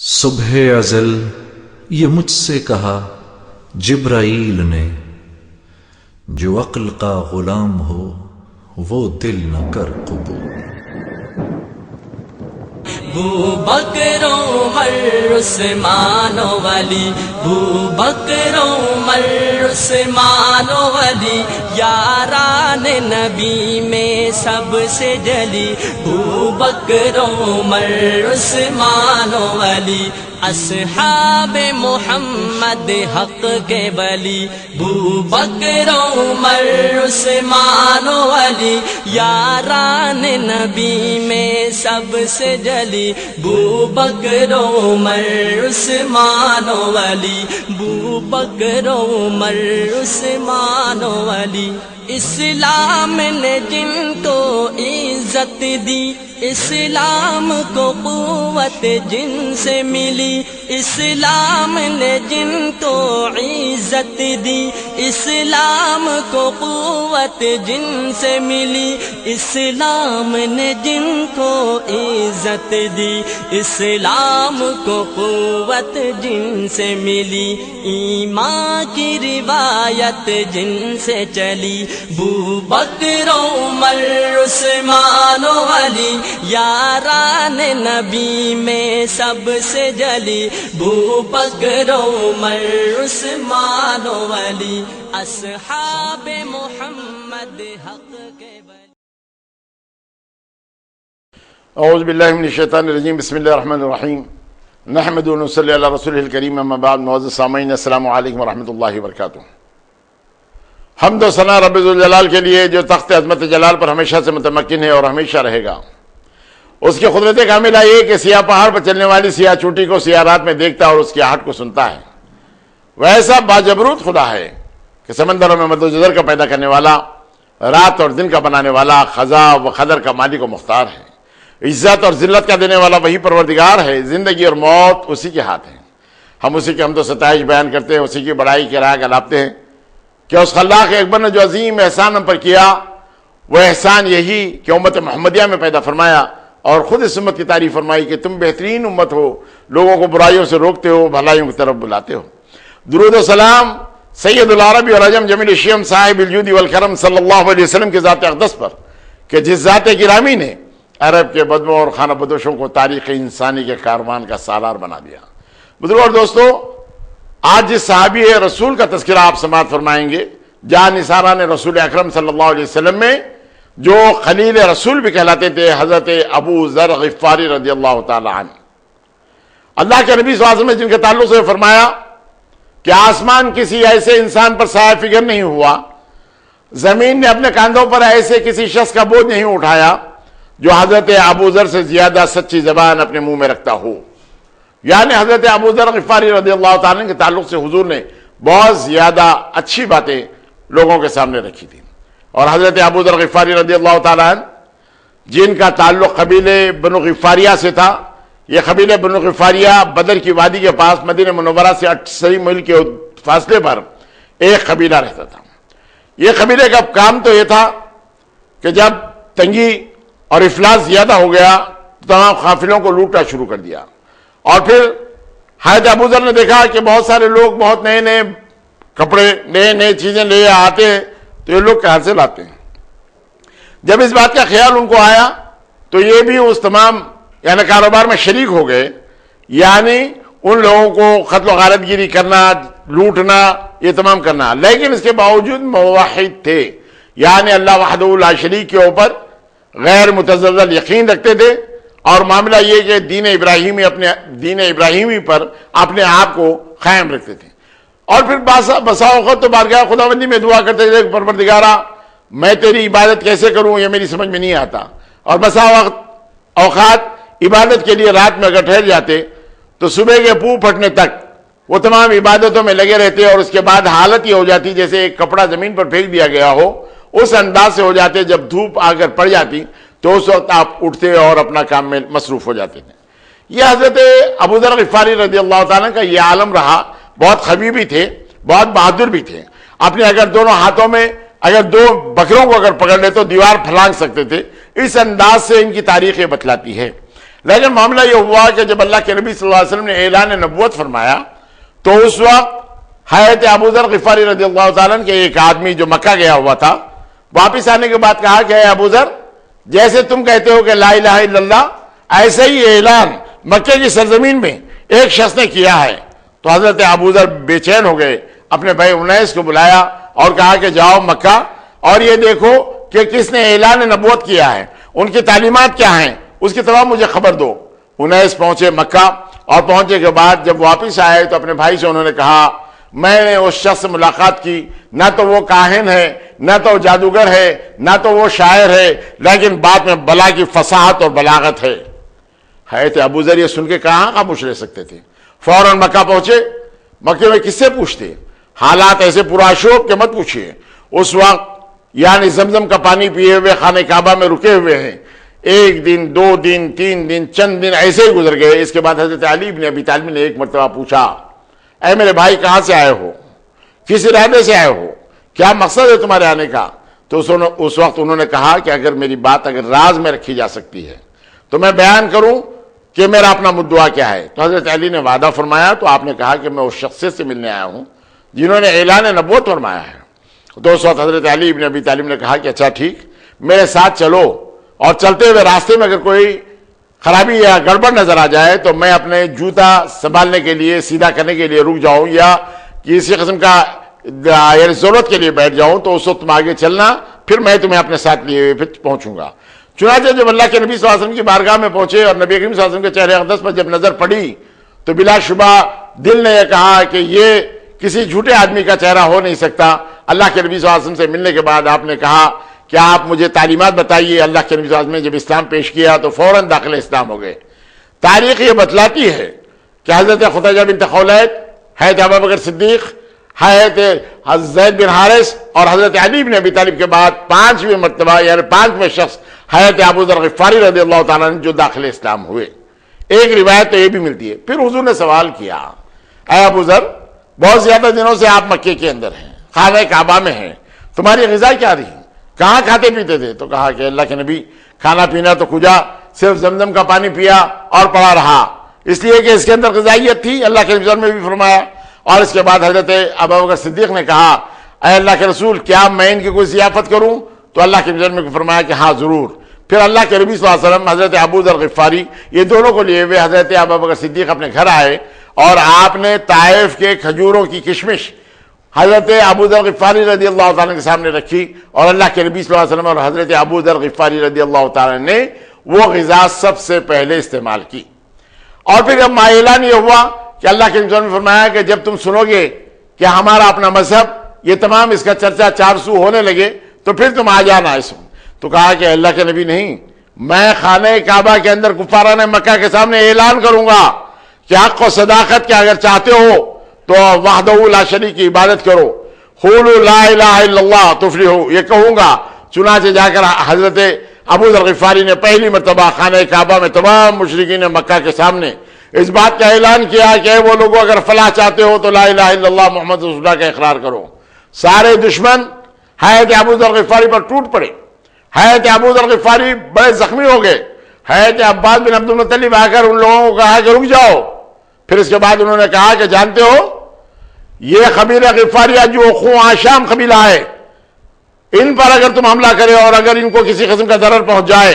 صبح ازل یہ مجھ سے کہا جبرائیل نے، جو عقل کا غلام ہو وہ دل نہ کر قبول۔ بوبکر عمر عثمان و علی، بوبکر عمر عثمان و علی، یاران نبی میں سب سے جلی، بوبکر عمر عثمان و علی، اصحاب محمد حق کے ولی، بوبکر عمر عثمان و علی، یاران نبی میں سب سے جلی، بوبکر عمر عثمان و علی، بوبکر عمر عثمان و علی۔ اسلام نے جن کو عزت دی، اسلام کو قوت جن سے ملی، اسلام نے جن کو عزت دی، اسلام کو قوت جن سے ملی، اسلام نے جن کو عزت دی، اسلام کو قوت جن سے ملی، ایمان کی روایت جن سے چلی، بوبکر عمر عثمان و علی، یاران نبی میں سب سے جلی، بوبکر عمر عثمان و علی، اصحاب محمد حق کے ولی۔ اعوذ باللہ من الشیطان الرجیم، بسم اللہ الرحمن الرحیم، نحمد و نصلی علی رسول الکریم، اما بعد، معزز سامعین السلام علیکم ورحمۃ اللہ وبرکاتہ۔ حمد و ثنا رب ذوالجلال کے لیے جو تخت عظمت جلال پر ہمیشہ سے متمکن ہے اور ہمیشہ رہے گا۔ اس کی قدرت کاملہ یہ کہ سیاہ پہاڑ پر چلنے والی سیاہ چوٹی کو سیاہ رات میں دیکھتا اور اس کی آہٹ کو سنتا ہے۔ وہ ایسا باجبروت خدا ہے کہ سمندروں میں مد و جزر کا پیدا کرنے والا، رات اور دن کا بنانے والا، خزاں و قدر کا مالک و مختار ہے، عزت اور ذلت کا دینے والا وہی پروردگار ہے، زندگی اور موت اسی کے ہاتھ ہیں۔ ہم اسی کے حمد و ستائش بیان کرتے ہیں، اسی کی بڑائی کی راہ گلاتے ہیں کہ اس خلاق اکبر نے جو عظیم احسان ہم پر کیا، وہ احسان یہی کہ امت محمدیہ میں پیدا فرمایا اور خود اس امت کی تعریف فرمائی کہ تم بہترین امت ہو، لوگوں کو برائیوں سے روکتے ہو، بھلائیوں کی طرف بلاتے ہو۔ درود و سلام سید العربی والعجم جمیل الشیم صاحب الجود والکرم صلی اللہ علیہ وسلم کے ذات اقدس پر کہ جس ذات گرامی نے عرب کے بدو اور خانہ بدوشوں کو تاریخ انسانی کے کاروان کا سالار بنا دیا۔ بزرگوں اور دوستو، آج جس صحابی رسول کا تذکرہ آپ سماعت فرمائیں گے، جان نثاران رسول اکرم صلی اللہ علیہ وسلم میں جو خلیل رسول بھی کہلاتے تھے، حضرت ابو ذر غفاری رضی اللہ تعالی عنہ۔ اللہ کے نبی صلی اللہ علیہ وسلم نے جن کے تعلق سے فرمایا کہ آسمان کسی ایسے انسان پر سایہ فکر نہیں ہوا، زمین نے اپنے کاندھوں پر ایسے کسی شخص کا بوجھ نہیں اٹھایا جو حضرت ابو ذر سے زیادہ سچی زبان اپنے منہ میں رکھتا ہو۔ یعنی حضرت ابو ذر غفاری رضی اللہ تعالیٰ کے تعلق سے حضور نے بہت زیادہ اچھی باتیں لوگوں کے سامنے رکھی تھی، اور حضرت ابو ذر غفاری رضی اللہ تعالیٰ جن کا تعلق قبیلے بنو غفاریہ سے تھا، یہ قبیلے بنو غفاریہ بدر کی وادی کے پاس مدینہ منورہ سے 80 میل کے فاصلے پر ایک قبیلہ رہتا تھا۔ یہ قبیلے کا کام تو یہ تھا کہ جب تنگی اور افلاس زیادہ ہو گیا تو تمام قافلوں کو لوٹنا شروع کر دیا، اور پھر حضرت ابو ذر نے دیکھا کہ بہت سارے لوگ بہت نئے نئے کپڑے، نئے نئے چیزیں لے آتے ہیں، تو یہ لوگ کہاں سے لاتے ہیں؟ جب اس بات کا خیال ان کو آیا تو یہ بھی اس تمام یعنی کاروبار میں شریک ہو گئے، یعنی ان لوگوں کو قتل و غارت گیری کرنا، لوٹنا، یہ تمام کرنا۔ لیکن اس کے باوجود موحد تھے، یعنی اللہ وحدہ لا شریک کے اوپر غیر متزلزل یقین رکھتے تھے، اور معاملہ یہ کہ دین ابراہیمی پر اپنے آپ کو قائم رکھتے تھے۔ اور پھر بسا اوقات تو بارگاہ خداوندی میں دعا کرتے تھے، پروردگارا میں تیری عبادت کیسے کروں، یہ میری سمجھ میں نہیں آتا۔ اور بسا اوقات عبادت کے لیے رات میں اگر ٹھہر جاتے تو صبح کے پو پھٹنے تک وہ تمام عبادتوں میں لگے رہتے، اور اس کے بعد حالت یہ ہو جاتی جیسے ایک کپڑا زمین پر پھینک دیا گیا ہو، اس انداز سے ہو جاتے۔ جب دھوپ آ کر پڑ جاتی تو اس وقت آپ اٹھتے اور اپنا کام میں مصروف ہو جاتے تھے۔ یہ حضرت ابو ذر غفاری رضی اللہ تعالیٰ کا یہ عالم رہا، بہت خبیبی تھے، بہت بہادر بھی تھے۔ اپنے اگر دونوں ہاتھوں میں اگر دو بکروں کو اگر پکڑ لے تو دیوار پھلانگ سکتے تھے، اس انداز سے ان کی تاریخ بتلاتی ہے۔ لیکن معاملہ یہ ہوا کہ جب اللہ کے نبی صلی اللہ علیہ وسلم نے اعلان نبوت فرمایا تو اس وقت حضرت ابو ذر غفاری رضی اللہ تعالیٰ عنہ کے ایک آدمی جو مکہ گیا ہوا تھا، واپس آنے کے بعد کہا کہ اے ابو ذر، جیسے تم کہتے ہو کہ لا الہ الا اللہ، ایسے ہی اعلان مکہ کی سرزمین میں ایک شخص نے کیا ہے۔ تو حضرت ابو ذر بے چین ہو گئے، اپنے بھائی انیس کو بلایا اور کہا کہ جاؤ مکہ اور یہ دیکھو کہ کس نے اعلان نبوت کیا ہے، ان کی تعلیمات کیا ہیں، اس کی طرف مجھے خبر دو۔ انیس پہنچے مکہ، اور پہنچے کے بعد جب واپس آئے تو اپنے بھائی سے انہوں نے کہا میں نے اس شخص سے ملاقات کی، نہ تو وہ کاہن ہے، نہ تو جادوگر ہے، نہ تو وہ شاعر ہے، لیکن بات میں بلا کی فصاحت اور بلاغت ہے۔ حضرت ابو ذر یہ سن کے کہاں خاموش رہ سکتے تھے، فوراً مکہ پہنچے۔ مکے میں کس سے پوچھتے، حالات ایسے پرآشوب کہ مت پوچھئے۔ اس وقت یعنی زمزم کا پانی پیے ہوئے خانہ کعبہ میں رکے ہوئے ہیں، ایک دن، 2 دن، 3 دن، چند دن ایسے ہی گزر گئے۔ اس کے بعد حضرت علی بن ابی طالب نے ایک مرتبہ پوچھا اے میرے بھائی کہاں سے آئے ہو، کس ارادے سے آئے ہو، کیا مقصد ہے تمہارے آنے کا؟ تو اس وقت انہوں نے کہا کہ اگر میری بات اگر راز میں رکھی جا سکتی ہے تو میں بیان کروں کہ میرا اپنا مدعا کیا ہے۔ تو حضرت علی نے وعدہ فرمایا، تو آپ نے کہا کہ میں اس شخص سے ملنے آیا ہوں جنہوں نے اعلان نبوت فرمایا ہے۔ تو اس وقت حضرت علی بن ابی طالب نے کہا کہ اچھا ٹھیک، میرے ساتھ چلو، اور چلتے ہوئے راستے میں اگر کوئی خرابی یا گڑبڑ نظر آ جائے تو میں اپنے جوتا سنبھالنے کے لیے، سیدھا کرنے کے لیے رک جاؤں، یا کسی قسم کا یعنی ضرورت کے لیے بیٹھ جاؤں، تو اس وقت تم آگے چلنا، پھر میں تمہیں اپنے ساتھ لیے ہوئے پھر پہنچوں گا۔ چنانچہ جب اللہ کے نبی صلی اللہ علیہ وسلم کی بارگاہ میں پہنچے اور نبی کریم صلی اللہ علیہ وسلم کے چہرے اقدس پر جب نظر پڑی تو بلا شبہ دل نے یہ کہا کہ یہ کسی جھوٹے آدمی کا چہرہ ہو نہیں سکتا۔ اللہ کے نبی صلی اللہ علیہ وسلم سے ملنے کے بعد آپ نے کہا کہ آپ مجھے تعلیمات بتائیے۔ اللہ کے نبی صلی اللہ علیہ وسلم نے جب اسلام پیش کیا تو فوراً داخل اسلام ہو گئے۔ تاریخ یہ بتلاتی ہے کہ حضرت خدیجہ بنت خولید، حضرت ابوبکر صدیق، حضرت زید بن حارث اور حضرت علی بن ابی طالب کے بعد 5ویں مرتبہ یعنی 5ویں شخص حضرت ابو ذر غفاری رضی اللہ تعالیٰ عنہ جو داخل اسلام ہوئے۔ ایک روایت تو یہ بھی ملتی ہے۔ پھر حضور نے سوال کیا اے ابو ذر، بہت زیادہ دنوں سے آپ مکے کے اندر ہیں، خانہ کعبہ میں ہیں، تمہاری غذا کیا رہی، کہاں کھاتے پیتے تھے؟ تو کہا کہ اللہ کے نبی کھانا پینا تو کجا، صرف زمزم کا پانی پیا اور پڑا رہا، اس لیے کہ اس کے اندر غذائیت تھی، اللہ کے نبی میں بھی فرمایا۔ اور اس کے بعد حضرت ابوبکر صدیق نے کہا اے اللہ کے رسول، کیا میں ان کی کوئی ضیافت کروں؟ تو اللہ کے نبی نے فرمایا کہ ہاں ضرور۔ پھر اللہ کے نبی صلی اللہ علیہ وسلم حضرت ابو ذر غفاری یہ دونوں کو لیے ہوئے حضرت ابوبکر صدیق اپنے گھر آئے، اور آپ نے طائف کے کھجوروں کی کشمش حضرت ابو ذر غفاری رضی اللہ تعالیٰ کے سامنے رکھی، اور اللہ کے نبی صلی اللہ علیہ وسلم اور حضرت ابو ذر غفاری رضی اللہ تعالیٰ نے وہ غذا سب سے پہلے استعمال کی۔ اور پھر جب اعلان یہ ہوا کہ اللہ کے نبی نے فرمایا کہ جب تم سنو گے کہ ہمارا اپنا مذہب یہ تمام اس کا چرچا 400 ہونے لگے تو پھر تم آ جانا اس میں۔ تو کہا کہ اللہ کے نبی نہیں، میں خانہ کعبہ کے اندر کفاران مکہ کے سامنے اعلان کروں گا کہ حق و صداقت کے اگر چاہتے ہو تو وحدہ لا شریک کی عبادت کرو، قولوا لا الہ الا اللہ تفلحوا، یہ کہوں گا۔ چنانچہ جا کر حضرت ابو ذر غفاری نے پہلی مرتبہ خانہ کعبہ میں تمام مشرکین مکہ کے سامنے اس بات کا اعلان کیا کہ وہ لوگوں اگر فلاح چاہتے ہو تو لا الہ الا اللہ محمد رسول اللہ کا اقرار کرو۔ سارے دشمن حضرت ابو ذر غفاری پر ٹوٹ پڑے، حضرت ابو ذر غفاری بڑے زخمی ہو گئے۔ حضرت عباس بن عبد المطلب آ کر ان لوگوں کو کہا کہ رک جاؤ۔ پھر اس کے بعد انہوں نے کہا کہ جانتے ہو یہ قبیلہ غفاریہ جو خوں آشام قبیلہ ہے، ان پر اگر تم حملہ کرے اور اگر ان کو کسی قسم کا ضرر پہنچ جائے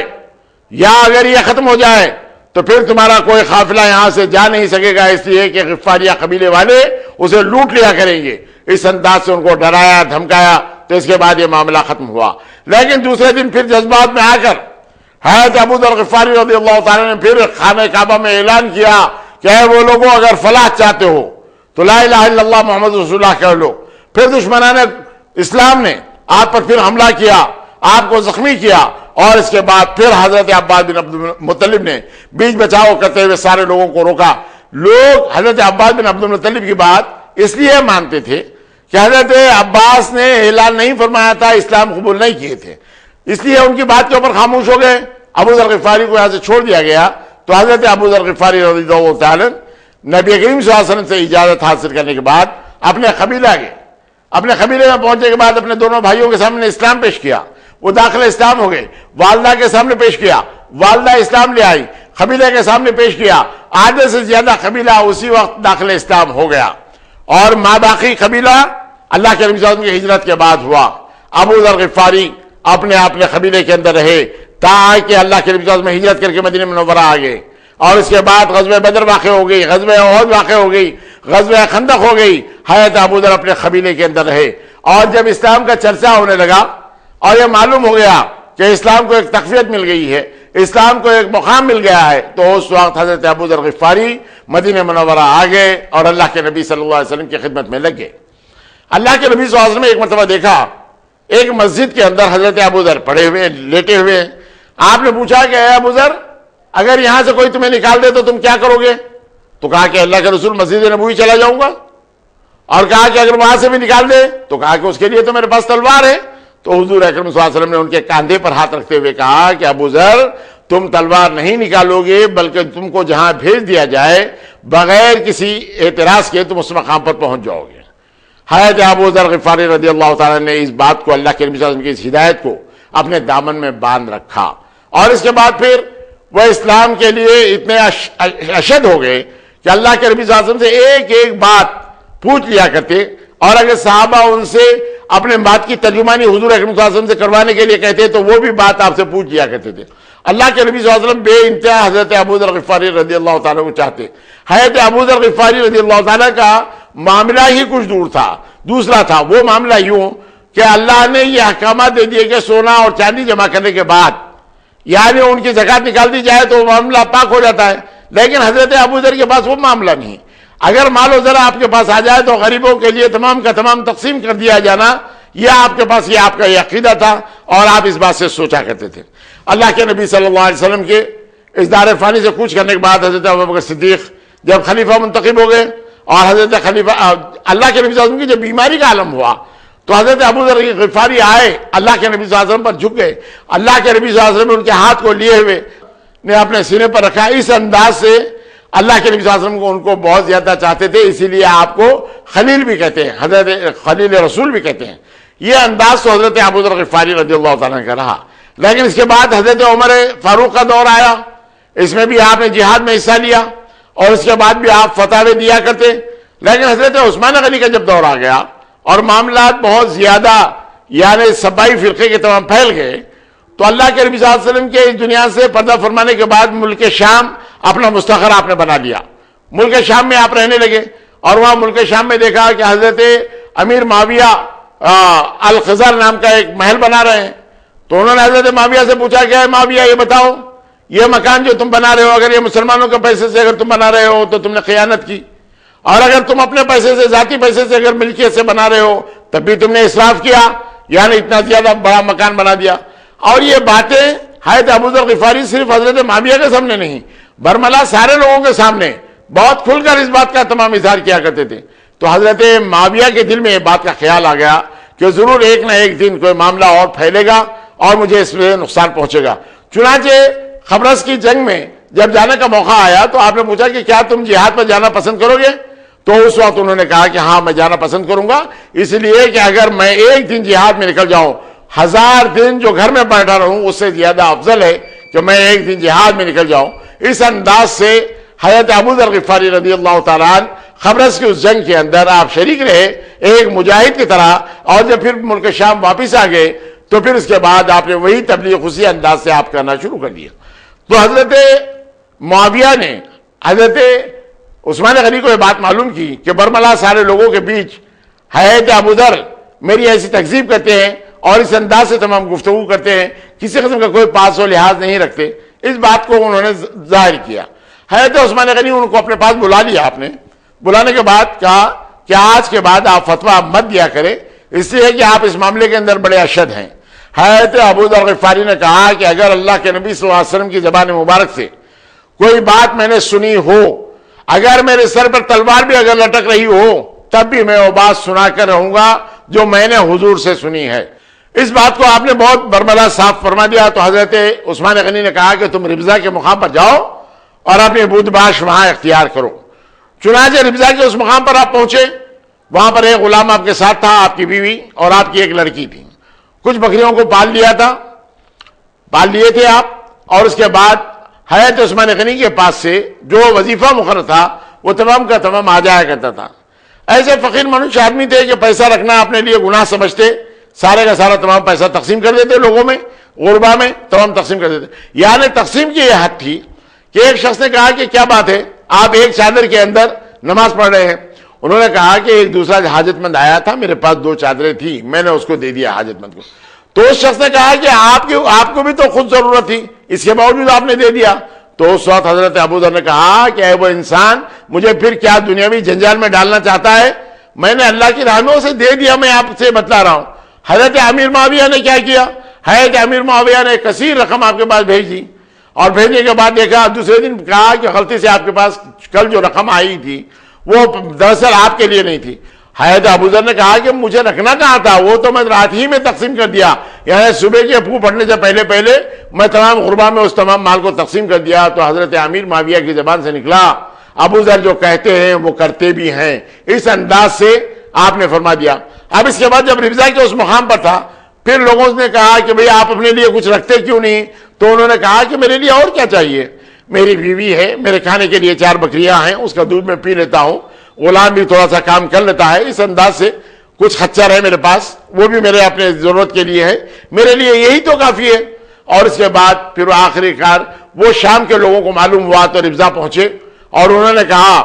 یا اگر یہ ختم ہو جائے تو پھر تمہارا کوئی قافلہ یہاں سے جا نہیں سکے گا، اس لیے کہ غفاریہ قبیلے والے اسے لوٹ لیا کریں گے۔ اس انداز سے ان کو ڈرایا دھمکایا، تو اس کے بعد یہ معاملہ ختم ہوا۔ لیکن دوسرے دن پھر جذبات میں آ کر حضرت ابو ذر غفاری رضی اللہ تعالیٰ نے پھر خانہ کعبہ میں اعلان کیا کہ اے وہ لوگوں اگر فلاح چاہتے ہو تو لا الہ الا اللہ محمد رسول اللہ کہہ لو۔ پھر دشمنان اسلام نے آپ پر پھر حملہ کیا، آپ کو زخمی کیا، اور اس کے بعد پھر حضرت عباس بن عبد المطلب نے بیچ بچاؤ کرتے ہوئے سارے لوگوں کو روکا۔ لوگ حضرت عباس بن عبد المطلب کی بات اس لیے مانتے تھے کہ حضرت عباس نے اعلان نہیں فرمایا تھا، اسلام قبول نہیں کیے تھے، اس لیے ان کی بات کے اوپر خاموش ہو گئے۔ ابو ذر غفاری کو یہاں سے چھوڑ دیا گیا، تو حضرت ابو ذر غفاری رضی اللہ تعالیٰ نبی کریم صلی اللہ علیہ وسلم سے اجازت حاصل کرنے کے بعد اپنے قبیلہ گئے۔ اپنے قبیلے میں پہنچنے کے بعد اپنے دونوں بھائیوں کے سامنے اسلام پیش کیا، وہ داخل اسلام ہو گئے۔ والدہ کے سامنے پیش کیا، والدہ اسلام لے آئی۔ قبیلے کے سامنے پیش کیا، آدھے سے زیادہ قبیلہ اسی وقت داخل اسلام ہو گیا، اور باقی قبیلہ اللہ کے نبی صلی اللہ علیہ وسلم کی ہجرت کے بعد ہوا۔ ابو ذر غفاری اپنے قبیلے کے اندر رہے تاکہ اللہ کے نبی صلی اللہ علیہ وسلم ہجرت کر کے مدینہ منورہ آ گئے، اور اس کے بعد غزوہ بدر واقع ہو گئی، غزوہ احد واقع ہو گئی، غزوہ خندق ہو گئی۔ حضرت ابو ذر اپنے قبیلے کے اندر رہے، اور جب اسلام کا چرچا ہونے لگا اور یہ معلوم ہو گیا کہ اسلام کو ایک تقویت مل گئی ہے، اسلام کو ایک مقام مل گیا ہے، تو اس وقت حضرت ابو ذر غفاری مدینہ منورہ آ گئے اور اللہ کے نبی صلی اللہ علیہ وسلم کی خدمت میں لگ گئے۔ اللہ کے نبی صلی اللہ علیہ وسلم نے ایک مرتبہ دیکھا ایک مسجد کے اندر حضرت ابو ذر پڑے ہوئے لیٹے ہوئے ہیں۔ آپ نے پوچھا کہ اے ابو ذر، اگر یہاں سے کوئی تمہیں نکال دے تو تم کیا کرو گے؟ تو کہا کہ اللہ کے رسول مسجد نبوی چلا جاؤں گا، اور کہا کہ اگر وہاں سے بھی نکال دے تو کہا کہ اس کے لیے تو میرے پاس تلوار ہے۔ تو حضور اکرم صلی اللہ علیہ وسلم نے ان کے کاندھے پر ہاتھ رکھتے ہوئے کہا کہ ابو ذر، تم تلوار نہیں نکالو گے، بلکہ تم کو جہاں بھیج دیا جائے بغیر کسی اعتراض کے تم اس مقام پر پہنچ جاؤ گے۔ حضرت ابو ذر غفاری رضی اللہ تعالیٰ نے اس بات کو، اللہ کے نبی صلی اللہ علیہ وسلم کی اس ہدایت کو اپنے دامن میں باندھ رکھا، اور اس کے بعد پھر وہ اسلام کے لیے اتنے اشد ہو گئے کہ اللہ کے نبی صلی اللہ علیہ وسلم سے ایک ایک بات پوچھ لیا کرتے، اور اگر صحابہ ان سے اپنے بات کی ترجمانی حضور اکرم صلی اللہ علیہ وسلم سے کروانے کے لیے کہتے تو وہ بھی بات آپ سے پوچھ لیا کرتے تھے۔ اللہ کے نبی صلی اللہ علیہ وسلم بے انتہا حضرت ابو ذر غفاری رضی اللہ تعالیٰ کو چاہتے۔ حضرت ابو ذر غفاری رضی اللہ تعالیٰ کا معاملہ ہی کچھ دور تھا، دوسرا تھا۔ وہ معاملہ یوں کہ اللہ نے یہ احکامات دے دیے کہ سونا اور چاندی جمع کرنے کے بعد یعنی ان کی زکات نکال دی جائے تو وہ معاملہ پاک ہو جاتا ہے، لیکن حضرت ابو ذر کے پاس وہ معاملہ نہیں۔ اگر مال و زر آپ کے پاس آ جائے تو غریبوں کے لیے تمام کا تمام تقسیم کر دیا جانا، یہ آپ کے پاس، یہ آپ کا یہ عقیدہ تھا، اور آپ اس بات سے سوچا کرتے تھے۔ اللہ کے نبی صلی اللہ علیہ وسلم کے اس دار فانی سے کوچ کرنے کے بعد حضرت ابوبکر صدیق جب خلیفہ منتخب ہو گئے، اور حضرت خلیفہ اللہ کے نبی صلی اللہ علیہ وسلم کی جب بیماری کا عالم ہوا تو حضرت ابو ذر غفاری آئے، اللہ کے نبی صلی اللہ علیہ وسلم پر جھک گئے، اللہ کے نبی صلی اللہ علیہ وسلم نے ان کے ہاتھ کو لیے ہوئے نے اپنے سینے پر رکھا۔ اس انداز سے اللہ کے نبی صلی اللہ علیہ وسلم کو ان کو بہت زیادہ چاہتے تھے، اسی لیے آپ کو خلیل بھی کہتے ہیں، حضرت خلیل رسول بھی کہتے ہیں۔ یہ انداز تو حضرت ابو ذر غفاری رضی اللہ تعالیٰ کا رہا، لیکن اس کے بعد حضرت عمر فاروق کا دور آیا، اس میں بھی آپ نے جہاد میں حصہ لیا، اور اس کے بعد بھی آپ فتاوے دیا کرتے۔ لیکن حضرت عثمان غنی کا جب دور آ گیا اور معاملات بہت زیادہ یعنی سبائی فرقے کے تمام پھیل گئے، تو اللہ کے نبی صلی اللہ علیہ وسلم کے اس دنیا سے پردہ فرمانے کے بعد ملک شام اپنا مستقر آپ نے بنا لیا۔ ملک شام میں آپ رہنے لگے، اور وہاں ملک شام میں دیکھا کہ حضرت امیر معاویہ الخزر نام کا ایک محل بنا رہے ہیں، تو انہوں نے حضرت معاویہ سے پوچھا کہ اے معاویہ یہ بتاؤ، یہ مکان جو تم بنا رہے ہو اگر یہ مسلمانوں کے پیسے سے اگر تم بنا رہے ہو تو تم نے خیانت کی، اور اگر تم اپنے پیسے سے، ذاتی پیسے سے اگر ملکیت سے بنا رہے ہو تب بھی تم نے اسراف کیا، یعنی اتنا زیادہ بڑا مکان بنا دیا۔ اور یہ باتیں حضرت ابو ذر غفاری صرف حضرت معاویہ کے سامنے نہیں، برملا سارے لوگوں کے سامنے بہت کھل کر اس بات کا تمام اظہار کیا کرتے تھے۔ تو حضرت معاویہ کے دل میں یہ بات کا خیال آ گیا کہ ضرور ایک نہ ایک دن کوئی معاملہ اور پھیلے گا اور مجھے اس میں نقصان پہنچے گا۔ چنانچہ خبرس کی جنگ میں جب جانے کا موقع آیا تو آپ نے پوچھا کہ کیا تم جہاد پر جانا پسند کرو گے؟ تو اس وقت انہوں نے کہا کہ ہاں میں جانا پسند کروں گا، اس لیے کہ اگر میں ایک دن جہاد میں نکل جاؤں 1000 دن جو گھر میں بیٹھا رہوں اس سے زیادہ افضل ہے کہ میں ایک دن جہاد میں نکل جاؤں۔ اس انداز سے حضرت ابو ذر غفاری رضی اللہ تعالیٰ عنہ خبرس کی اس جنگ کے اندر آپ شریک رہے ایک مجاہد کی طرح، اور جب پھر ملک شام واپس آ گئے تو پھر اس کے بعد آپ نے وہی تبلیغ اسی انداز سے آپ کرنا شروع کر دیا۔ تو حضرت معاویہ نے حضرت عثمان غنی کو یہ بات معلوم کی کہ برملا سارے لوگوں کے بیچ حضرت ابو ذر میری ایسی تکذیب کرتے ہیں اور اس انداز سے تمام گفتگو کرتے ہیں، کسی قسم کا کوئی پاس و لحاظ نہیں رکھتے، اس بات کو انہوں نے ظاہر کیا۔ حضرت عثمان غنی ان کو اپنے پاس بلا لیا، آپ نے بلانے کے بعد کہا کہ آج کے بعد آپ فتویٰ مت دیا کریں، اس لیے کہ آپ اس معاملے کے اندر بڑے اشد ہیں۔ حضرت ابو ذر غفاری نے کہا کہ اگر اللہ کے نبی صلی اللہ علیہ وسلم کی زبان مبارک سے کوئی بات میں نے سنی ہو، اگر میرے سر پر تلوار بھی اگر لٹک رہی ہو تب بھی میں وہ بات سنا کر رہوں گا جو میں نے حضور سے سنی ہے۔ اس بات کو آپ نے بہت برملا صاف فرما دیا۔ تو حضرت عثمان غنی نے کہا کہ تم ربضہ کے مقام پر جاؤ اور اپنی بود باش وہاں اختیار کرو۔ چنانچہ ربضہ کے اس مقام پر آپ پہنچے، وہاں پر ایک غلام آپ کے ساتھ تھا، آپ کی بیوی اور آپ کی ایک لڑکی تھی۔ کچھ بکریوں کو پال لیا تھا، پال لیے تھے آپ، اور اس کے بعد حضرت عثمان غنی کے پاس سے جو وظیفہ مقرر تھا وہ تمام کا تمام آ جایا کرتا تھا. ایسے فقیر منوش آدمی تھے کہ پیسہ رکھنا اپنے لیے گناہ سمجھتے, سارے کا سارا تمام پیسہ تقسیم کر دیتے لوگوں میں, غربا میں تمام تقسیم کر دیتے. یعنی تقسیم کی یہ حد تھی کہ ایک شخص نے کہا کہ کیا بات ہے, آپ ایک چادر کے اندر نماز پڑھ رہے ہیں. انہوں نے کہا کہ ایک دوسرا حاجت مند آیا تھا, میرے پاس 2 چادریں تھی, میں نے اس کو دے دیا حاجت مند کو. تو اس شخص نے کہا کہ آپ کو بھی تو خود ضرورت تھی, اس کے باوجود آپ نے دے دیا. تو اس وقت حضرت ابو ذر نے کہا کہ اے وہ انسان, مجھے پھر کیا دنیاوی جنجال میں ڈالنا چاہتا ہے, میں نے اللہ کی راہ میں اسے دے دیا, میں آپ سے بتلا رہا ہوں. حضرت امیر معاویہ نے کیا کیا, حضرت امیر معاویہ نے کثیر رقم آپ کے پاس بھیج دی, اور بھیجنے کے بعد دیکھا دوسرے دن کہا کہ غلطی سے آپ کے پاس کل جو رقم آئی تھی وہ دراصل آپ کے لیے نہیں تھی. حضرت ابو ذر نے کہا کہ مجھے رکھنا کہاں تھا, وہ تو میں رات ہی میں تقسیم کر دیا, یعنی صبح کے پھو پڑنے سے پہلے میں تمام غربا میں اس تمام مال کو تقسیم کر دیا. تو حضرت امیر معاویہ کی زبان سے نکلا, ابو ذر جو کہتے ہیں وہ کرتے بھی ہیں, اس انداز سے آپ نے فرما دیا. اب اس کے بعد جب ربضا کے اس مقام پر تھا, پھر لوگوں نے کہا کہ بھئی آپ اپنے لیے کچھ رکھتے کیوں نہیں. تو انہوں نے کہا کہ میرے لیے اور کیا چاہیے, میری بیوی ہے, میرے کھانے کے لیے 4 بکریاں ہیں, اس کا دودھ میں پی لیتا ہوں, غلام بھی تھوڑا سا کام کر لیتا ہے, اس انداز سے کچھ خچر ہے میرے پاس, وہ بھی میرے اپنے ضرورت کے لیے ہے, میرے لیے یہی تو کافی ہے. اور اس کے بعد پھر آخری کار وہ شام کے لوگوں کو معلوم ہوا تو ربضا پہنچے, اور انہوں نے کہا,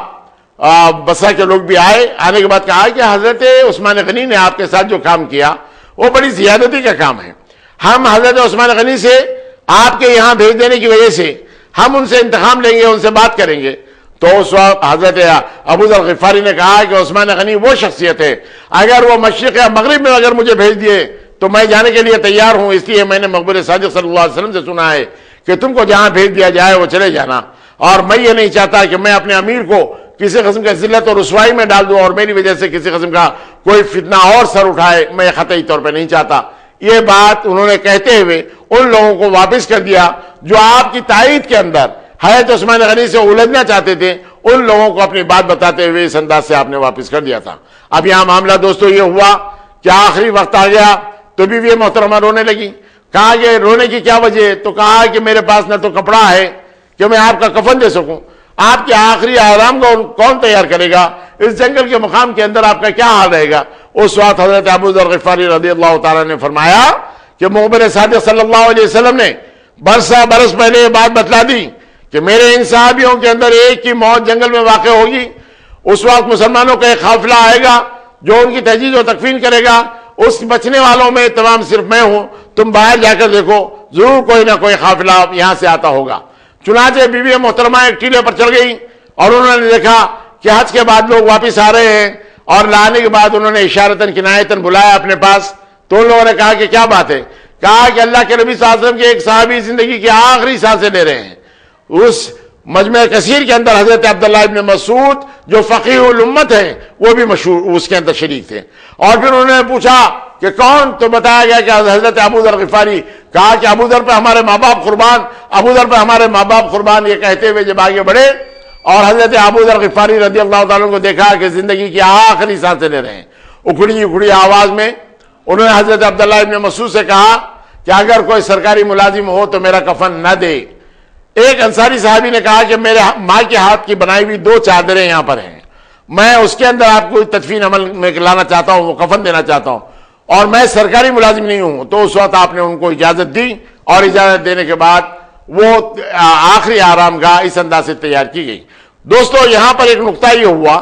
بصرہ کے لوگ بھی آئے, آنے کے بعد کہا کہ حضرت عثمان غنی نے آپ کے ساتھ جو کام کیا وہ بڑی زیادتی کا کام ہے, ہم حضرت عثمان غنی سے آپ کے یہاں بھیج دینے کی وجہ سے ہم ان سے انتقام لیں گے, ان سے بات کریں گے. تو اس وقت حضرت ابو ذر غفاری نے کہا کہ عثمان غنی وہ شخصیت ہے, اگر وہ مشرق یا مغرب میں اگر مجھے بھیج دیے تو میں جانے کے لیے تیار ہوں, اس لیے میں نے مقبول صادق صلی اللہ علیہ وسلم سے سنا ہے کہ تم کو جہاں بھیج دیا جائے وہ چلے جانا, اور میں یہ نہیں چاہتا کہ میں اپنے امیر کو کسی قسم کا ذلت اور رسوائی میں ڈال دوں اور میری وجہ سے کسی قسم کا کوئی فتنہ اور سر اٹھائے, میں قطعی طور پہ نہیں چاہتا. یہ بات انہوں نے کہتے ہوئے ان لوگوں کو واپس کر دیا جو آپ کی تائید کے اندر حضرت عثمان غنی سے الجھنا چاہتے تھے, ان لوگوں کو اپنی بات بتاتے ہوئے اس انداز سے آپ نے واپس کر دیا تھا. اب یہاں معاملہ دوستو یہ ہوا کہ آخری وقت آ گیا تو بیوی محترمہ رونے لگی. کہا کہ رونے کی کیا وجہ, تو کہا کہ میرے پاس نہ تو کپڑا ہے کہ میں آپ کا کفن دے سکوں, آپ کے آخری آرام کو کون تیار کرے گا, اس جنگل کے مقام کے اندر آپ کا کیا حال رہے گا. اس وقت حضرت ابو ذر غفاری رضی اللہ تعالیٰ نے فرمایا کہ مقبول صادق صلی اللہ علیہ وسلم نے برس پہلے یہ بات بتلا دی کہ میرے ان صحابیوں کے اندر ایک کی موت جنگل میں واقع ہوگی, اس وقت مسلمانوں کا ایک قافلہ آئے گا جو ان کی تجہیز و تکفین کرے گا, اس بچنے والوں میں تمام صرف میں ہوں, تم باہر جا کر دیکھو ضرور کوئی نہ کوئی قافلہ یہاں سے آتا ہوگا. چنانچہ بیوی محترمہ ایک ٹیلے پر چڑھ گئی اور انہوں نے دیکھا کہ حج کے بعد لوگ واپس آ رہے ہیں, اور لانے کے بعد انہوں نے اشارتاً کنایتاً بلایا اپنے پاس. تو ان لوگوں نے کہا کہ کیا بات ہے, کہا کہ اللہ کے نبی صلی اللہ علیہ وسلم کے ایک صحابی زندگی کی آخری سانسیں لے رہے ہیں. اس مجمع کثیر کے اندر حضرت عبداللہ ابن مسعود جو فقیہ الامت ہیں وہ بھی مشہور اس کے اندر شریک تھے. اور پھر انہوں نے پوچھا کہ کون, تو بتایا گیا کہ حضرت ابو ذر غفاری. کہا کہ ابو ذر پہ ہمارے ماں باپ قربان, ابو ذر پہ ہمارے ماں باپ قربان. یہ کہتے ہوئے جب آگے بڑھے اور حضرت ابو ذر غفاری رضی اللہ تعالیٰ کو دیکھا کہ زندگی کی آخری سانسیں لے رہے ہیں, اکھڑی آواز میں انہوں نے حضرت عبداللہ ابن مسعود سے کہا کہ اگر کوئی سرکاری ملازم ہو تو میرا کفن نہ دے. ایک انصاری صحابی نے کہا کہ میرے ماں کے ہاتھ کی بنائی ہوئی 2 چادریں یہاں پر ہیں, میں اس کے اندر آپ کو تدفین عمل میں لانا چاہتا ہوں, وہ کفن دینا چاہتا ہوں, اور میں سرکاری ملازم نہیں ہوں. تو اس وقت آپ نے ان کو اجازت دی, اور اجازت دینے کے بعد وہ آخری آرام گاہ اس انداز سے تیار کی گئی. دوستو یہاں پر ایک نقطہ یہ ہوا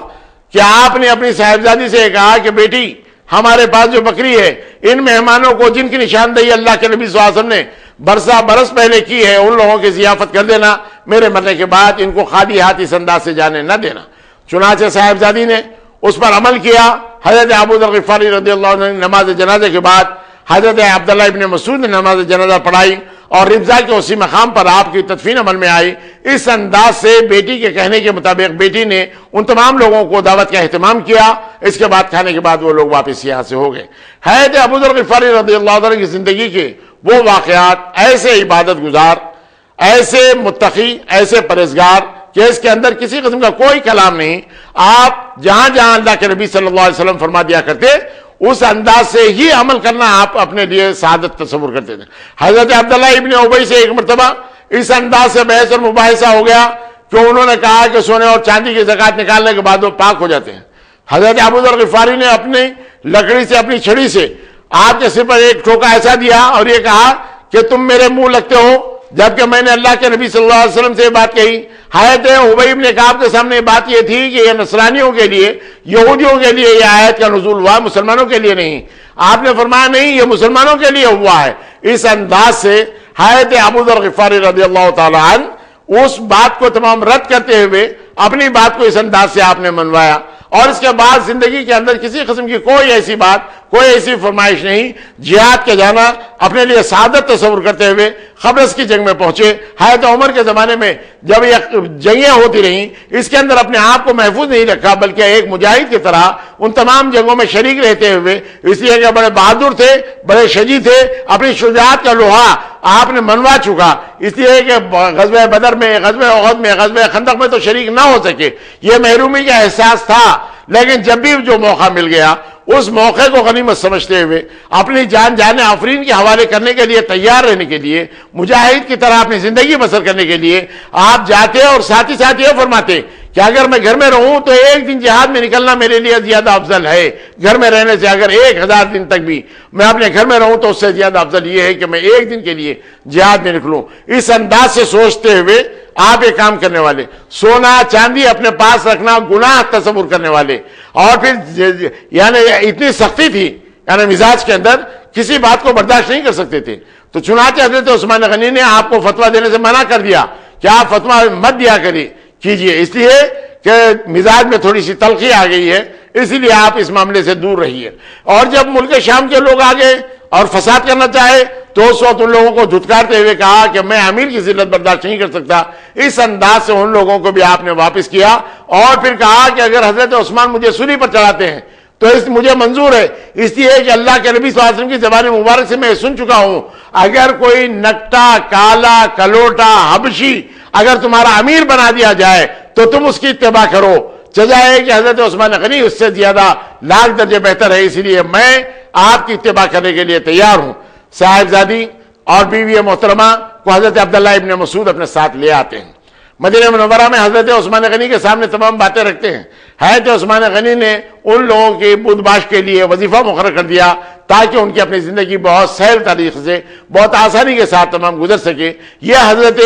کہ آپ نے اپنی صاحبزادی سے کہا کہ بیٹی ہمارے پاس جو بکری ہے, ان مہمانوں کو جن کی نشاندہی اللہ کے نبی صلی اللہ علیہ وسلم نے برس پہلے کی ہے, ان لوگوں کی ضیافت کر دینا, میرے مرنے کے بعد ان کو خالی ہاتھ اس انداز سے جانے نہ دینا. چنانچہ صاحبزادی نے اس پر عمل کیا. حضرت ابو ذر غفاری رضی اللہ عنہ نے نماز جنازے کے بعد حضرت عبداللہ ابن مسعود نے نماز جنازہ پڑھائی, اور ربضا کے اسی مقام پر آپ کی تدفین عمل میں آئی. اس انداز سے بیٹی کے کہنے کے مطابق بیٹی نے ان تمام لوگوں کو دعوت کا اہتمام کیا. اس کے بعد کھانے کے بعد وہ لوگ واپس یہاں سے ہو گئے. حضرت ابو ذر غفاری رضی اللہ عنہ کی زندگی کے وہ واقعات, ایسے عبادت گزار, ایسے متقی, ایسے پرہیزگار کہ اس کے اندر کسی قسم کا کوئی کلام نہیں. آپ جہاں جہاں اللہ کے نبی صلی اللہ علیہ وسلم فرما دیا کرتے اس انداز سے ہی عمل کرنا آپ اپنے لیے سعادت تصور کرتے تھے. حضرت عبداللہ ابن ابی سے ایک مرتبہ اس انداز سے بحث اور مباحثہ ہو گیا کہ انہوں نے کہا کہ سونے اور چاندی کی زکات نکالنے کے بعد وہ پاک ہو جاتے ہیں۔ حضرت ابو ذر غفاری نے اپنی لکڑی سے، اپنی چھڑی سے آپ کے سر پر ایک ٹھوکا ایسا دیا اور یہ کہا کہ تم میرے منہ لگتے ہو، جبکہ میں نے اللہ کے نبی صلی اللہ علیہ وسلم سے یہ بات کہی۔ حضرت ابی بن کعب کے سامنے بات یہ تھی کہ یہ نصرانیوں کے لیے، یہودیوں کے لیے یہ آیت کا نزول ہوا، مسلمانوں کے لیے نہیں۔ آپ نے فرمایا نہیں، یہ مسلمانوں کے لیے ہوا ہے۔ اس انداز سے حضرت ابو ذر غفاری رضی اللہ تعالی عنہ اس بات کو تمام رد کرتے ہوئے اپنی بات کو اس انداز سے آپ نے منوایا، اور اس کے بعد زندگی کے اندر کسی قسم کی کوئی ایسی بات، کوئی ایسی فرمائش نہیں۔ جہاد کے جانا اپنے لیے سعادت تصور کرتے ہوئے قبرص کی جنگ میں پہنچے۔ حضرت عمر کے زمانے میں جب یہ جنگیں ہوتی رہیں، اس کے اندر اپنے آپ کو محفوظ نہیں رکھا، بلکہ ایک مجاہد کی طرح ان تمام جنگوں میں شریک رہتے ہوئے، اس لیے کہ بڑے بہادر تھے، بڑے شجاع تھے، اپنی شجاعت کا لوہا آپ نے منوا چکا، اس لیے کہ غزوہ بدر میں، غزوہ احد میں، غزوہ خندق میں تو شریک نہ ہو سکے، یہ محرومی کا احساس تھا۔ لیکن جب بھی جو موقع مل گیا، اس موقع کو غنیمت سمجھتے ہوئے اپنی جان آفرین کے حوالے کرنے کے لیے تیار رہنے کے لیے، مجاہد کی طرح اپنی زندگی بسر کرنے کے لیے آپ جاتے، اور ساتھ ہی ساتھ یہ فرماتے کہ اگر میں گھر میں رہوں تو ایک دن جہاد میں نکلنا میرے لیے زیادہ افضل ہے گھر میں رہنے سے۔ اگر 1000 دن تک بھی میں اپنے گھر میں رہوں تو اس سے زیادہ افضل یہ ہے کہ میں ایک دن کے لیے جہاد میں نکلوں۔ اس انداز سے سوچتے ہوئے آپ ایک کام کرنے والے، سونا چاندی اپنے پاس رکھنا گناہ تصور کرنے والے، اور پھر یعنی اتنی سختی تھی یعنی مزاج کے اندر، کسی بات کو برداشت نہیں کر سکتے تھے۔ تو چنانچہ حضرت عثمان غنی نے آپ کو فتویٰ دینے سے منع کر دیا کہ آپ فتویٰ مت دیا کیجئے، اس لیے کہ مزاج میں تھوڑی سی تلخی آ گئی ہے، اسی لیے آپ اس معاملے سے دور رہیے۔ اور جب ملک شام کے لوگ آگے اور فساد کرنا چاہے تو اس وقت ان لوگوں کو دھتکارتے ہوئے کہا کہ میں امیر کی ذلت برداشت نہیں کر سکتا۔ اس انداز سے ان لوگوں کو بھی آپ نے واپس کیا، اور پھر کہا کہ اگر حضرت عثمان مجھے سولی پر چڑھاتے ہیں تو مجھے منظور ہے، اس لیے کہ اللہ کے نبی صلی اللہ علیہ وسلم کی زبان مبارک سے میں سن چکا ہوں، اگر کوئی نکٹا، کالا، کلوٹا، حبشی اگر تمہارا امیر بنا دیا جائے تو تم اس کی اتباع کرو، سزا ہے کہ حضرت عثمان غنی اس سے زیادہ لاکھ درجے بہتر ہے، اسی لیے میں آپ کی اتباع کرنے کے لیے تیار ہوں۔ صاحبزادی اور بیوی محترمہ کو حضرت عبداللہ ابن مسعود اپنے ساتھ لے آتے ہیں، مدینہ منورہ میں حضرت عثمان غنی کے سامنے تمام باتیں رکھتے ہیں۔ حضرت عثمان غنی نے ان لوگوں کی بدھ باش کے لیے وظیفہ مقرر کر دیا تاکہ ان کی اپنی زندگی بہت سہل طریقے سے، بہت آسانی کے ساتھ تمام گزر سکے۔ یہ حضرت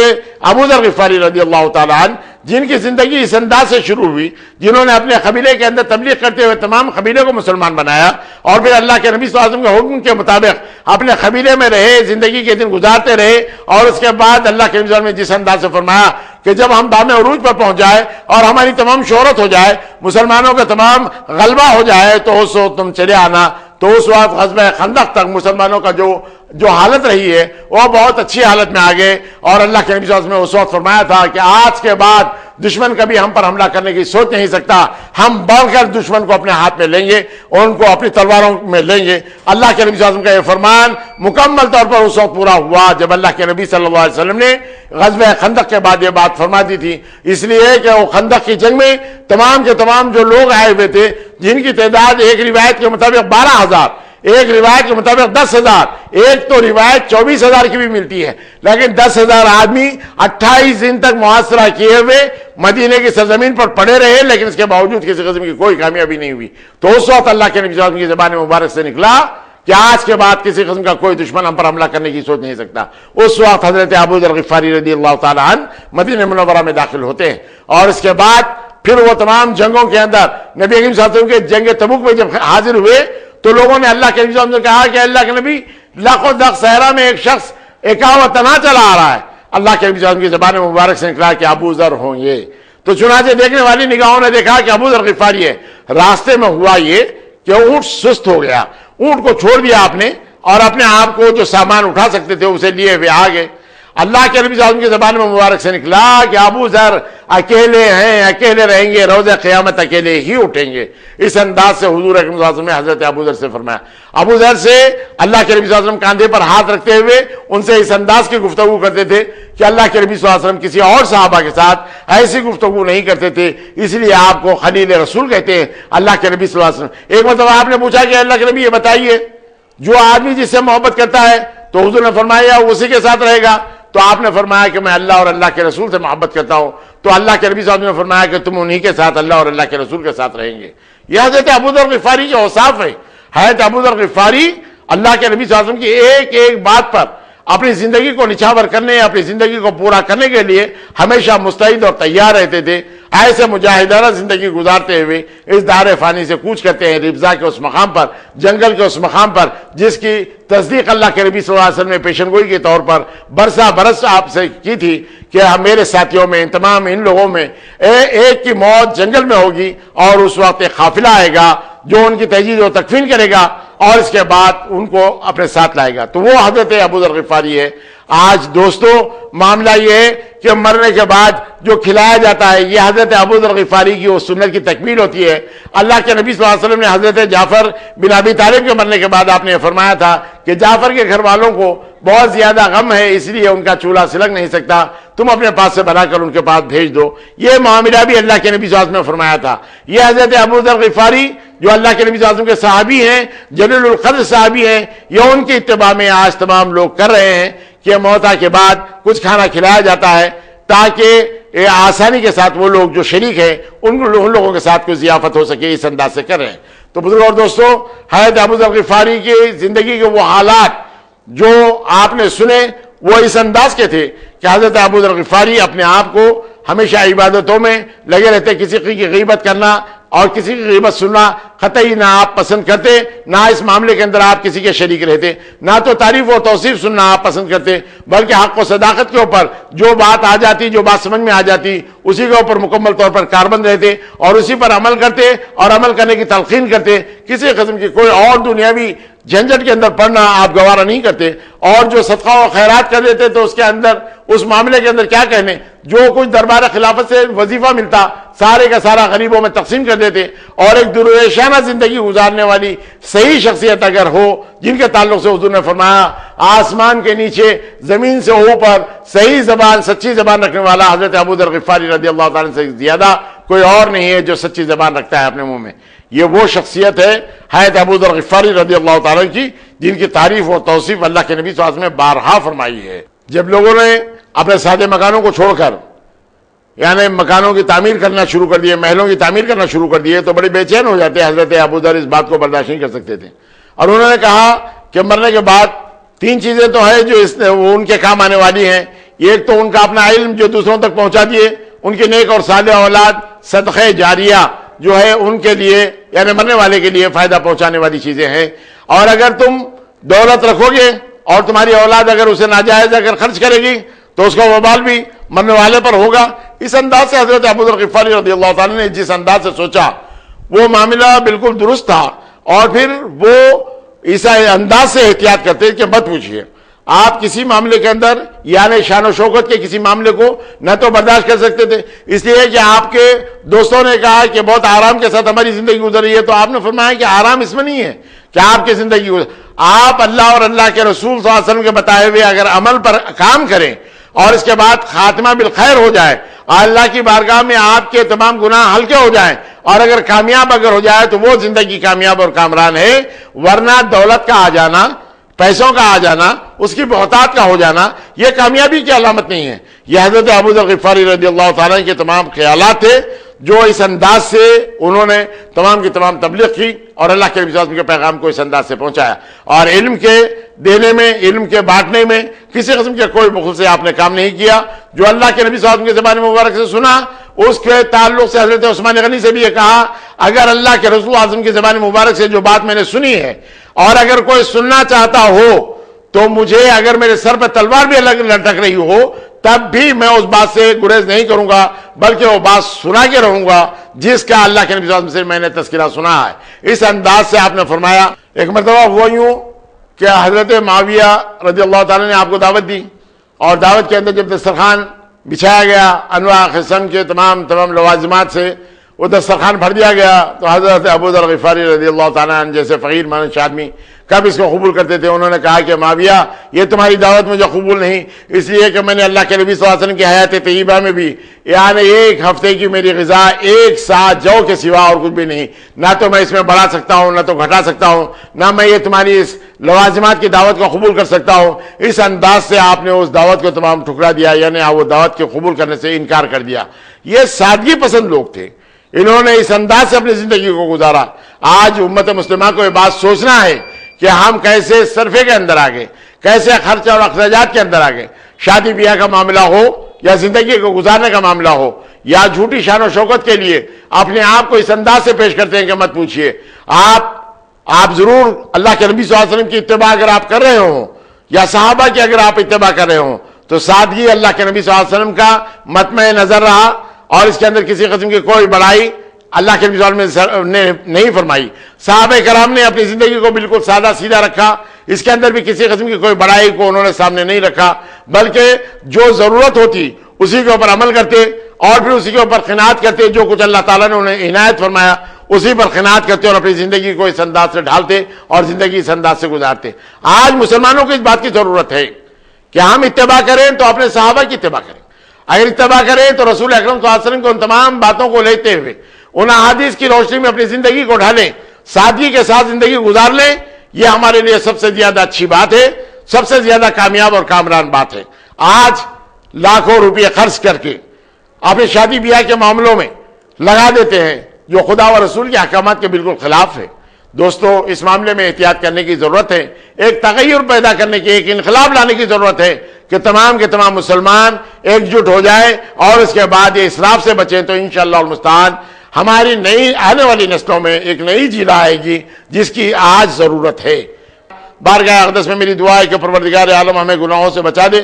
ابو ذر غفاری رضی اللہ تعالیٰ عنہ جن کی زندگی اس انداز سے شروع ہوئی، جنہوں نے اپنے قبیلے کے اندر تبلیغ کرتے ہوئے تمام قبیلے کو مسلمان بنایا، اور پھر اللہ کے نبی صلی اللہ علیہ وسلم کے حکم کے مطابق اپنے قبیلے میں رہے، زندگی کے دن گزارتے رہے، اور اس کے بعد اللہ کے نبی صلی اللہ علیہ وسلم نے جس انداز سے فرمایا کہ جب ہم دام عروج پر پہنچ جائے اور ہماری تمام شہرت ہو جائے، مسلمانوں کا تمام غلبہ ہو جائے، تو اس وقت تم چلے آنا۔ تو اس وقت غزوہ خندق تک مسلمانوں کا جو حالت رہی ہے وہ بہت اچھی حالت میں آگے، اور اللہ کے نبی صلی اللہ علیہ وسلم نے اس وقت فرمایا تھا کہ آج کے بعد دشمن کبھی ہم پر حملہ کرنے کی سوچ نہیں سکتا، ہم بڑھ کر دشمن کو اپنے ہاتھ میں لیں گے اور ان کو اپنی تلواروں میں لیں گے۔ اللہ کے نبی صلی اللہ علیہ وسلم کا یہ فرمان مکمل طور پر اس وقت پورا ہوا جب اللہ کے نبی صلی اللہ علیہ وسلم نے غزوہ خندق کے بعد یہ بات فرما دی تھی، اس لیے کہ وہ خندق کی جنگ میں تمام کے تمام جو لوگ آئے ہوئے تھے، جن کی تعداد ایک روایت کے مطابق 12,000، ایک روایت کے مطابق 10,000، ایک تو روایت 24,000 کی بھی ملتی ہے، لیکن 10,000 آدمی 28 دن تک محاصرہ کیے ہوئے مدینے کی سرزمین پر پڑے رہے، لیکن اس کے باوجود کسی قسم کی کوئی کامیابی نہیں ہوئی۔ تو اس وقت اللہ کے نبی صلی اللہ علیہ وسلم کی زبان مبارک سے نکلا کہ آج کے بعد کسی قسم کا کوئی دشمن ہم پر حملہ کرنے کی سوچ نہیں سکتا۔ اس وقت حضرت ابو ذر غفاری رضی اللہ تعالیٰ عنہ مدینہ منورہ میں داخل ہوتے ہیں، اور اس کے بعد پھر وہ تمام جنگوں کے اندر نبی کریم صلی اللہ علیہ وسلم کے جنگ تبوک میں جب حاضر ہوئے تو لوگوں نے اللہ کے نبی صلی اللہ علیہ وسلم سے کہا کہ اللہ کے نبی لاکھوں دق صحرا میں ایک شخص ایکاو تنا چلا آ رہا ہے۔ اللہ کے نبی صلی اللہ علیہ وسلم کی زبان مبارک سے نکلا کہ ابو ذر ہوں یہ۔ تو چنانچہ دیکھنے والی نگاہوں نے دیکھا کہ ابو ذر غفاری ہے۔ راستے میں ہوا یہ کہ اونٹ سست ہو گیا، اونٹ کو چھوڑ دیا آپ نے، اور اپنے آپ کو جو سامان اٹھا سکتے تھے اسے لیے ہوئے آگے۔ اللہ کے نبی صلی اللہ علیہ وسلم کی زبان میں مبارک سے نکلا کہ ابو ذر اکیلے ہیں، اکیلے رہیں گے، روز قیامت اکیلے ہی اٹھیں گے۔ اس انداز سے حضور اکرم صلی اللہ علیہ وسلم نے حضرت ابو ذر سے فرمایا۔ ابو ذر سے اللہ کے نبی صلی اللہ علیہ وسلم کاندھے پر ہاتھ رکھتے ہوئے ان سے اس انداز کی گفتگو کرتے تھے کہ اللہ کے نبی صلی اللہ علیہ وسلم کسی اور صحابہ کے ساتھ ایسی گفتگو نہیں کرتے تھے، اس لیے آپ کو خلیل رسول کہتے ہیں اللہ کے نبی صلی اللہ علیہ وسلم۔ ایک مرتبہ آپ نے پوچھا کہ اللہ کے نبی یہ بتائیے جو آدمی جس سے محبت کرتا ہے تو حضور نے فرمایا اسی کے ساتھ رہے گا۔ تو آپ نے فرمایا کہ میں اللہ اور اللہ کے رسول سے محبت کرتا ہوں، تو اللہ کے نبی صلی اللہ علیہ وسلم نے فرمایا کہ تم انہی کے ساتھ اللہ اور اللہ کے رسول کے ساتھ رہیں گے۔ یہ حضرت ابو ذر غفاری کے اوصاف ہے۔ حضرت ابو ذر غفاری اللہ کے نبی صلی اللہ علیہ وسلم کی ایک ایک بات پر اپنی زندگی کو نچھاور کرنے، اپنی زندگی کو پورا کرنے کے لیے ہمیشہ مستعد اور تیار رہتے تھے۔ ایسے مجاہدانہ زندگی گزارتے ہوئے اس دار فانی سے کوچ کرتے ہیں ربضا کے اس مقام پر، جنگل کے اس مقام پر جس کی تصدیق اللہ کے نبی صلی اللہ علیہ وسلم نے پیشن گوئی کے طور پر برسا برس آپ سے کی تھی کہ میرے ساتھیوں میں، تمام ان لوگوں میں ایک کی موت جنگل میں ہوگی، اور اس وقت ایک قافلہ آئے گا جو ان کی تجدید و تکفین کرے گا اور اس کے بعد ان کو اپنے ساتھ لائے گا۔ تو وہ حضرت ابو ذر غفاری ہے۔ آج دوستو معاملہ یہ ہے کہ مرنے کے بعد جو کھلایا جاتا ہے یہ حضرت ابو ذر غفاری کی وہ سنت کی تکمیل ہوتی ہے۔ اللہ کے نبی صلی اللہ علیہ وسلم نے حضرت جعفر بن ابی طالب کے مرنے کے بعد آپ نے یہ فرمایا تھا کہ جعفر کے گھر والوں کو بہت زیادہ غم ہے، اس لیے ان کا چولہا سلگ نہیں سکتا، تم اپنے پاس سے بنا کر ان کے پاس بھیج دو۔ یہ معاملہ بھی اللہ کے نبی صلی اللہ علیہ وسلم نے فرمایا تھا۔ یہ حضرت ابو ذر غفاری جو اللہ کے نبی صلی اللہ علیہ وسلم کے صحابی ہیں، جلیل القدر صحابی ہیں، یہ ان کی اتباع میں آج تمام لوگ کر رہے ہیں کہ موتا کے بعد کچھ کھانا کھلایا جاتا ہے تاکہ آسانی کے ساتھ وہ لوگ جو شریک ہیں ان لوگوں کے ساتھ کوئی ضیافت ہو سکے، اس انداز سے کر رہے ہیں۔ تو بزرگ اور دوستو، حضرت ابو ذر غفاری کی زندگی کے وہ حالات جو آپ نے سنے وہ اس انداز کے تھے کہ حضرت ابو ذر غفاری اپنے آپ کو ہمیشہ عبادتوں میں لگے رہتے، کسی کی غیبت کرنا اور کسی کی غیبت سننا قطعی نہ آپ پسند کرتے، نہ اس معاملے کے اندر آپ کسی کے شریک رہتے، نہ تو تعریف و توصیف سننا آپ پسند کرتے، بلکہ حق و صداقت کے اوپر جو بات آ جاتی، جو بات سمجھ میں آ جاتی، اسی کے اوپر مکمل طور پر کاربند رہتے اور اسی پر عمل کرتے اور عمل کرنے کی تلقین کرتے۔ کسی قسم کی کوئی اور دنیاوی جھنجھٹ کے اندر پڑنا آپ گوارا نہیں کرتے، اور جو صدقہ و خیرات کر دیتے تو اس کے اندر، اس معاملے کے اندر کیا کہنے، جو کچھ دربار خلافت سے وظیفہ ملتا سارے کا سارا غریبوں میں تقسیم کر دیتے۔ اور ایک درویشانہ زندگی گزارنے والی صحیح شخصیت اگر ہو، جن کے تعلق سے حضور نے فرمایا آسمان کے نیچے زمین سے اوپر صحیح زبان، سچی زبان رکھنے والا حضرت ابو ذر غفاری رضی اللہ تعالیٰ سے زیادہ کوئی اور نہیں ہے جو سچی زبان رکھتا ہے اپنے منہ میں۔ یہ وہ شخصیت ہے حضرت ابو ذر غفاری رضی اللہ تعالیٰ کی، جن کی تعریف اور توصیف اللہ کے نبی صلی اللہ علیہ وسلم نے بارہا فرمائی ہے۔ جب لوگوں نے اپنے سادے مکانوں کو چھوڑ کر یعنی مکانوں کی تعمیر کرنا شروع کر دیے، محلوں کی تعمیر کرنا شروع کر دیے، تو بڑے بے چین ہو جاتے۔ حضرت ابو ذر اس بات کو برداشت نہیں کر سکتے تھے، اور انہوں نے کہا کہ مرنے کے بعد تین چیزیں تو ہیں جو وہ ان کے کام آنے والی ہیں۔ ایک تو ان کا اپنا علم جو دوسروں تک پہنچا دیے، ان کی نیک اور صالح اولاد، صدقہ جاریہ جو ہے ان کے لیے یعنی مرنے والے کے لیے فائدہ پہنچانے والی چیزیں ہیں۔ اور اگر تم دولت رکھو گے اور تمہاری اولاد اگر اسے ناجائز اگر خرچ کرے گی تو اس کا وبال بھی مرنے والے پر ہوگا۔ اس انداز سے حضرت ابو ذر غفاری رضی اللہ تعالیٰ نے جس انداز سے سوچا وہ معاملہ بالکل درست تھا، اور پھر وہ اس انداز سے احتیاط کرتے کہ مت پوچھئے، آپ کسی معاملے کے اندر یعنی شان و شوکت کے کسی معاملے کو نہ تو برداشت کر سکتے تھے، اس لیے کہ آپ کے دوستوں نے کہا کہ بہت آرام کے ساتھ ہماری زندگی گزر رہی ہے، تو آپ نے فرمایا کہ آرام اس میں نہیں ہے کہ آپ کی زندگی آپ اللہ اور اللہ کے رسول صلی اللہ علیہ وسلم کے بتائے ہوئے اگر عمل پر کام کریں اور اس کے بعد خاتمہ بالخیر ہو جائے، اللہ کی بارگاہ میں آپ کے تمام گناہ ہلکے ہو جائیں، اور اگر کامیاب اگر ہو جائے تو وہ زندگی کامیاب اور کامران ہے۔ ورنہ دولت کا آ جانا، پیسوں کا آ جانا، اس کی بہتات کا ہو جانا، یہ کامیابی کی علامت نہیں ہے۔ یہ حضرت ابو ذر غفاری رضی اللہ تعالیٰ کے تمام خیالات تھے جو اس انداز سے انہوں نے تمام کی تمام تبلیغ کی اور اللہ کے نبی صلی اللہ علیہ وسلم کے پیغام کو اس انداز سے پہنچایا، اور علم کے دینے میں، علم کے بانٹنے میں کسی قسم کے کوئی بخل سے آپ نے کام نہیں کیا۔ جو اللہ کے نبی صلی اللہ علیہ وسلم کے زبان مبارک سے سنا، اس کے تعلق سے حضرت عثمان غنی سے بھی یہ کہا اگر اللہ کے رسول اعظم کی زبان مبارک سے جو بات میں نے سنی ہے اور اگر کوئی سننا چاہتا ہو تو مجھے اگر میرے سر پہ تلوار بھی الگ لٹک رہی ہو تب بھی میں اس بات سے گریز نہیں کروں گا، بلکہ وہ بات سنا کے رہوں گا جس کا اللہ کے نبی صلی اللہ علیہ وسلم سے میں نے تذکرہ سنا ہے۔ اس انداز سے آپ نے فرمایا۔ ایک مرتبہ ہوا یوں کہ حضرت معاویہ رضی اللہ تعالیٰ نے آپ کو دعوت دی، اور دعوت کے اندر جب دسترخوان بچھایا گیا انواع قسم کے تمام لوازمات سے وہ دسترخوان بھر دیا گیا، تو حضرت ابو ذر غفاری رضی اللہ تعالیٰ عنہ جیسے فقیر مانش آدمی کب اس کو قبول کرتے تھے؟ انہوں نے کہا کہ معاویہ یہ تمہاری دعوت مجھے قبول نہیں، اس لیے کہ میں نے اللہ کے نبی صلی اللہ علیہ وسلم کی حیات طیبہ میں بھی یعنی ایک ہفتے کی میری غذا ایک سا جو کے سوا اور کچھ بھی نہیں، نہ تو میں اس میں بڑھا سکتا ہوں نہ تو گھٹا سکتا ہوں، نہ میں یہ تمہاری اس لوازمات کی دعوت کو قبول کر سکتا ہوں۔ اس انداز سے آپ نے اس دعوت کو تمام ٹھکرا دیا، یعنی وہ دعوت کے قبول کرنے سے انکار کر دیا۔ یہ سادگی پسند لوگ تھے، انہوں نے اس انداز سے اپنی زندگی کو گزارا۔ آج امت مسلمہ کو یہ بات سوچنا ہے کہ ہم کیسے صرفے کے اندر آگے، کیسے خرچ اور اخراجات کے اندر آگے، شادی بیاہ کا معاملہ ہو یا زندگی کو گزارنے کا معاملہ ہو یا جھوٹی شان و شوکت کے لیے اپنے آپ کو اس انداز سے پیش کرتے ہیں کہ مت پوچھئے۔ آپ ضرور اللہ کے نبی صلی اللہ علیہ وسلم کی اتباع اگر آپ کر رہے ہوں یا صحابہ کی اگر آپ اتباع کر رہے ہوں تو سادگی اللہ کے نبی صلی اللہ علیہ وسلم کا مطمع نظر رہا، اور اس کے اندر کسی قسم کی کوئی بڑائی اللہ کے نبی صلی اللہ علیہ وسلم نے نہیں فرمائی۔ صحابہ کرام نے اپنی زندگی کو بالکل سادہ سیدھا رکھا، اس کے اندر بھی کسی قسم کی کوئی بڑائی کو انہوں نے سامنے نہیں رکھا، بلکہ جو ضرورت ہوتی اسی کے اوپر عمل کرتے اور پھر اسی کے اوپر قناعت کرتے، جو کچھ اللہ تعالیٰ نے انہیں عنایت فرمایا اسی پر قناعت کرتے اور اپنی زندگی کو اس انداز سے ڈھالتے اور زندگی اس انداز سے گزارتے۔ آج مسلمانوں کو اس بات کی ضرورت ہے کہ ہم اتباع کریں تو اپنے صحابہ کی اتباع کریں، اگر اتباع کریں تو رسول اکرم صلی اللہ علیہ وسلم کو ان تمام باتوں کو لیتے ہوئے ان احادیث کی روشنی میں اپنی زندگی کو ڈھالیں، سادگی کے ساتھ زندگی گزار لیں۔ یہ ہمارے لیے سب سے زیادہ اچھی بات ہے، سب سے زیادہ کامیاب اور کامران بات ہے۔ آج لاکھوں روپے خرچ کر کے اپنے شادی بیاہ کے معاملوں میں لگا دیتے ہیں جو خدا و رسول کے احکامات کے بالکل خلاف ہے۔ دوستو اس معاملے میں احتیاط کرنے کی ضرورت ہے، ایک تغیر پیدا کرنے کی، ایک انقلاب لانے کی ضرورت ہے کہ تمام کے تمام مسلمان ایک جٹ ہو جائے اور اس کے بعد یہ اسراف سے بچیں، تو انشاءاللہ المستعان ہماری نئی آنے والی نسلوں میں ایک نئی جیل آئے گی جس کی آج ضرورت ہے۔ بارگاہ اقدس میں میری دعا ہے کہ پروردگار عالم ہمیں گناہوں سے بچا دے،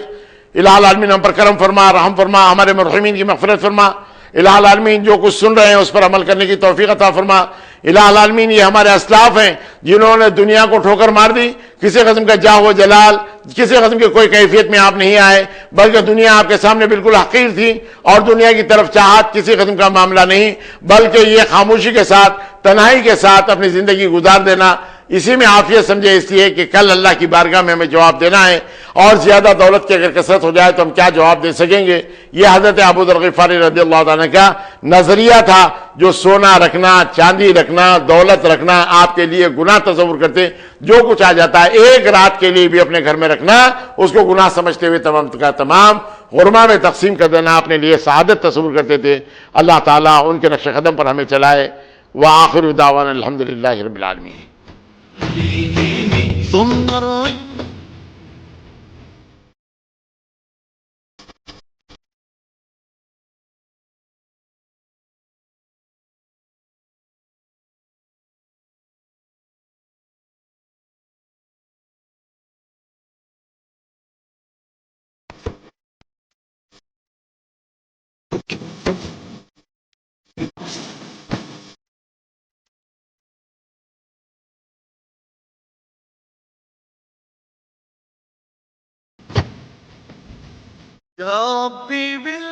الہ العالمین ہم پر کرم فرما، رحم فرما، ہمارے مرحومین کی مغفرت فرما، الہ العالمین جو کچھ سن رہے ہیں اس پر عمل کرنے کی توفیق عطا فرما۔ الہ العالمین یہ ہمارے اسلاف ہیں جنہوں نے دنیا کو ٹھوکر مار دی، کسی قسم کا جاہ و جلال، کسی قسم کی کوئی کیفیت میں آپ نہیں آئے، بلکہ دنیا آپ کے سامنے بالکل حقیر تھی اور دنیا کی طرف چاہت کسی قسم کا معاملہ نہیں، بلکہ یہ خاموشی کے ساتھ، تنہائی کے ساتھ اپنی زندگی گزار دینا، اسی میں عافیت سمجھے، اس لیے کہ کل اللہ کی بارگاہ میں ہمیں جواب دینا ہے، اور زیادہ دولت کی اگر کثرت ہو جائے تو ہم کیا جواب دے سکیں گے۔ یہ حضرت ابو ذر غفاری رضی اللہ عنہ کا نظریہ تھا، جو سونا رکھنا، چاندی رکھنا، دولت رکھنا آپ کے لیے گناہ تصور کرتے، جو کچھ آ جاتا ہے ایک رات کے لیے بھی اپنے گھر میں رکھنا اس کو گناہ سمجھتے ہوئے تمام کا تمام غربا میں تقسیم کر دینا اپنے لیے سعادت تصور کرتے تھے۔ اللہ تعالیٰ ان کے نقش قدم پر ہمیں چلائے۔ وآخر دعوانا الحمدللہ رب العالمین۔ يا ربي